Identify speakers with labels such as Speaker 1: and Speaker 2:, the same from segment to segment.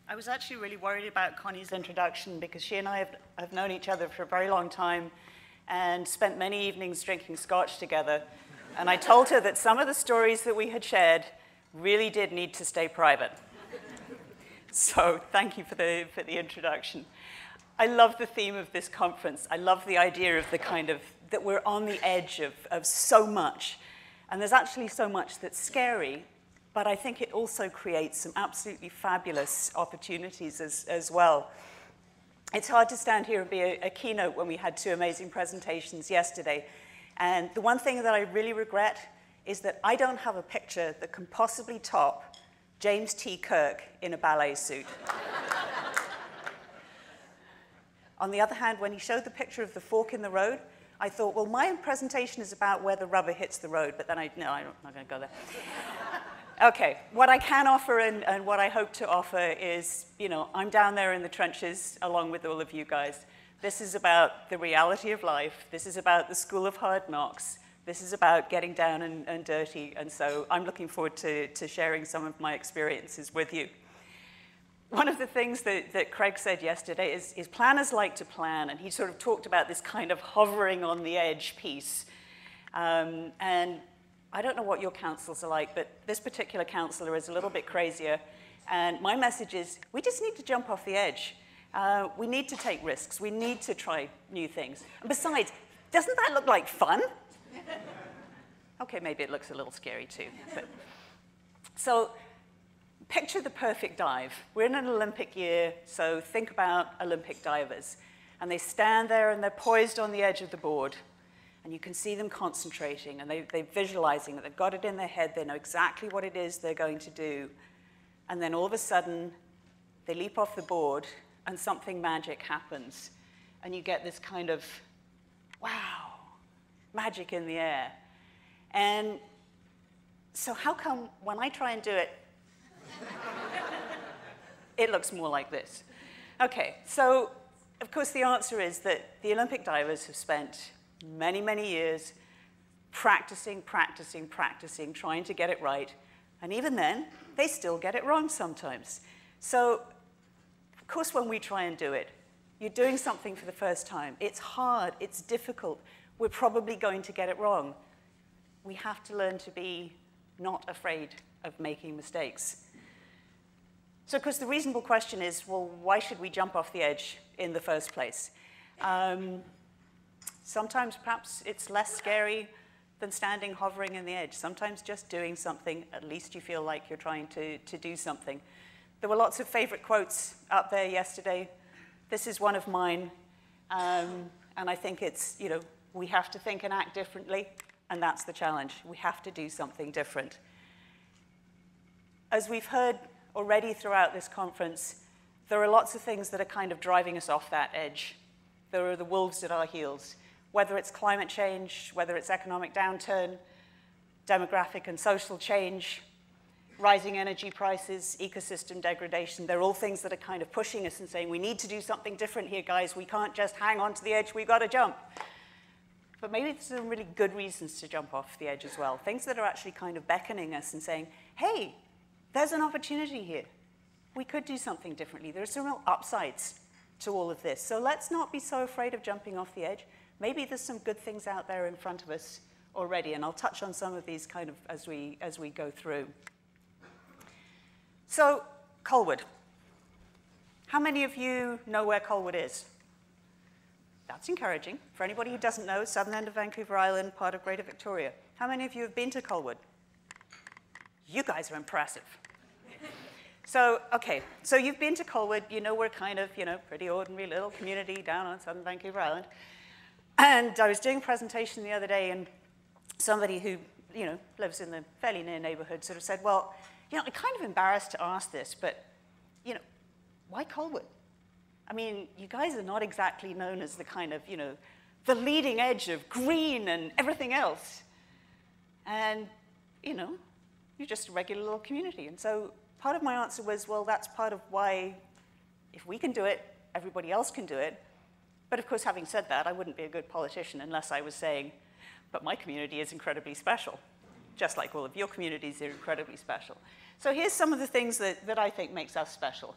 Speaker 1: I was actually really worried about Connie's introduction because she and I have known each other for a very long time and spent many evenings drinking scotch together. And I told her that some of the stories that we had shared really did need to stay private. So thank you for the introduction. I love the theme of this conference. I love the idea of the kind of, that we're on the edge of so much. And there's actually so much that's scary, but I think it also creates some absolutely fabulous opportunities as well. It's hard to stand here and be a keynote when we had two amazing presentations yesterday. And the one thing that I really regret is that I don't have a picture that can possibly top James T. Kirk in a ballet suit. On the other hand, when he showed the picture of the fork in the road, I thought, well, my presentation is about where the rubber hits the road, but then I'm not going to go there. Okay, what I can offer and what I hope to offer is, I'm down there in the trenches along with all of you guys. This is about the reality of life. This is about the school of hard knocks. This is about getting down and dirty, and so I'm looking forward to sharing some of my experiences with you. One of the things that Craig said yesterday is planners like to plan, and he sort of talked about this kind of hovering on the edge piece. And I don't know what your councils are like, but this particular councillor is a little bit crazier. And my message is, we just need to jump off the edge. We need to take risks. We need to try new things. And besides, doesn't that look like fun? Okay, maybe it looks a little scary too. So picture the perfect dive. We're in an Olympic year, so think about Olympic divers. And they stand there and they're poised on the edge of the board. And you can see them concentrating, and they're visualizing it. They've got it in their head. They know exactly what it is they're going to do. And then all of a sudden, they leap off the board, and something magic happens. And you get this kind of, wow, magic in the air. And so how come when I try and do it, it looks more like this? Okay, so of course the answer is that the Olympic divers have spent many, many years practicing, trying to get it right. And even then, they still get it wrong sometimes. So, of course, when we try and do it, you're doing something for the first time. It's hard, it's difficult. We're probably going to get it wrong. We have to learn to be not afraid of making mistakes. So, of course, the reasonable question is, well, why should we jump off the edge in the first place? Sometimes, perhaps, it's less scary than standing hovering in the edge. Sometimes just doing something, at least you feel like you're trying to do something. There were lots of favorite quotes up there yesterday. This is one of mine. And I think it's, we have to think and act differently, and that's the challenge. We have to do something different. As we've heard already throughout this conference, there are lots of things that are kind of driving us off that edge. There are the wolves at our heels. Whether it's climate change, whether it's economic downturn, demographic and social change, rising energy prices, ecosystem degradation, they're all things that are kind of pushing us and saying, we need to do something different here, guys. We can't just hang on to the edge. We've got to jump. But maybe there's some really good reasons to jump off the edge as well. Things that are actually kind of beckoning us and saying, hey, there's an opportunity here. We could do something differently. There's some real upsides to all of this. So let's not be so afraid of jumping off the edge. Maybe there's some good things out there in front of us already, and I'll touch on some of these kind of as we go through. So, Colwood. How many of you know where Colwood is? That's encouraging. For anybody who doesn't know, southern end of Vancouver Island, part of Greater Victoria. How many of you have been to Colwood? You guys are impressive. So, okay, so you've been to Colwood. You know we're kind of, pretty ordinary little community down on southern Vancouver Island. And I was doing a presentation the other day, and somebody who, lives in the fairly near neighborhood sort of said, well, I'm kind of embarrassed to ask this, but, why Colwood? I mean, you guys are not exactly known as the kind of, the leading edge of green and everything else. And, you're just a regular little community. And so part of my answer was, well, that's part of why, if we can do it, everybody else can do it. But of course, having said that, I wouldn't be a good politician unless I was saying, but my community is incredibly special, just like all of your communities are incredibly special. So here's some of the things that I think makes us special.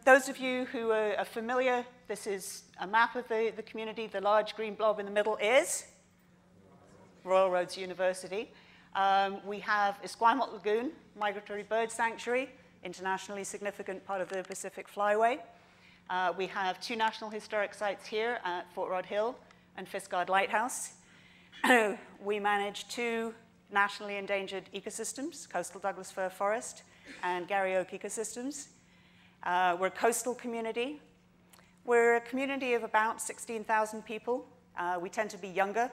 Speaker 1: Those of you who are familiar, this is a map of the community. The large green blob in the middle is Royal Roads University. We have Esquimalt Lagoon, migratory bird sanctuary, internationally significant part of the Pacific Flyway. We have 2 National Historic Sites here at Fort Rod Hill and Fiskard Lighthouse. We manage 2 nationally endangered ecosystems, coastal Douglas fir forest and Garry Oak ecosystems. We're a coastal community. We're a community of about 16,000 people. We tend to be younger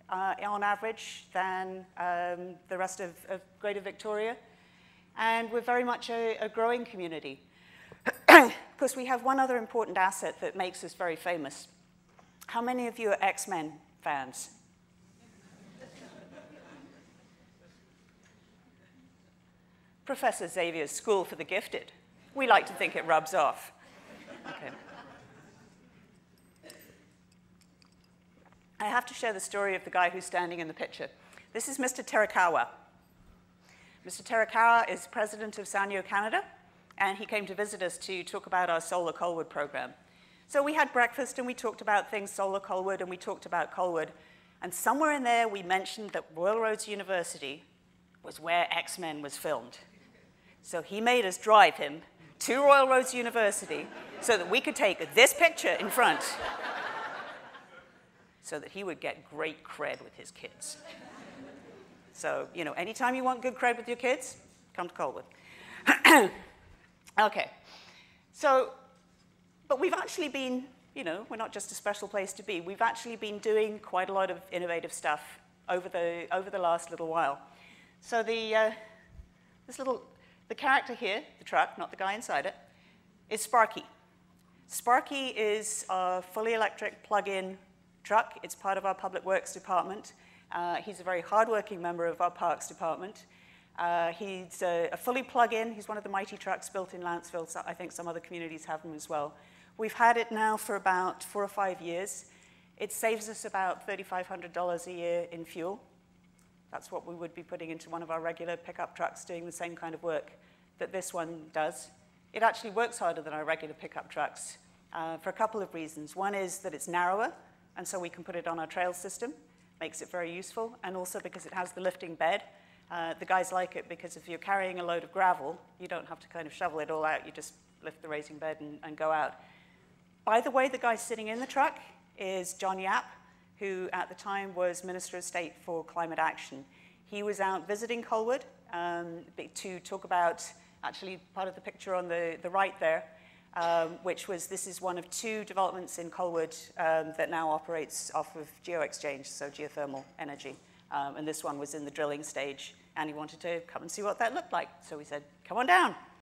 Speaker 1: on average than the rest of Greater Victoria. And we're very much a growing community. Of course, we have one other important asset that makes us very famous. How many of you are X-Men fans? Professor Xavier's School for the Gifted. We like to think it rubs off. Okay. I have to share the story of the guy who's standing in the picture. This is Mr. Terakawa. Mr. Terakawa is president of Sanyo Canada, and he came to visit us to talk about our Solar Colwood program. So we had breakfast, and we talked about things Solar Colwood, and we talked about Colwood. And somewhere in there, we mentioned that Royal Roads University was where X-Men was filmed. So he made us drive him to Royal Roads University so that we could take this picture in front so that he would get great cred with his kids. So, you know, anytime you want good cred with your kids, come to Colwood. Okay. So, but we've actually been, you know, we're not just a special place to be. We've actually been doing quite a lot of innovative stuff over the last little while. So the character here, the truck, not the guy inside it, is Sparky. Sparky is a fully electric plug-in truck. It's part of our Public Works department. He's a very hardworking member of our Parks department. He's a fully plug-in. He's one of the mighty trucks built in Lanцeville. So I think some other communities have them as well. We've had it now for about 4 or 5 years. It saves us about $3,500 a year in fuel. That's what we would be putting into one of our regular pickup trucks doing the same kind of work that this one does. It actually works harder than our regular pickup trucks for a couple of reasons. One is that it's narrower, and so we can put it on our trail system. Makes it very useful, and also because it has the lifting bed. The guys like it because if you're carrying a load of gravel, you don't have to kind of shovel it all out. You just lift the raising bed and go out. By the way, the guy sitting in the truck is John Yap, who at the time was Minister of State for Climate Action. He was out visiting Colwood to talk about, actually part of the picture on the right there, which was, this is one of 2 developments in Colwood that now operates off of geoexchange, so geothermal energy. And this one was in the drilling stage, and he wanted to come and see what that looked like. So we said, come on down.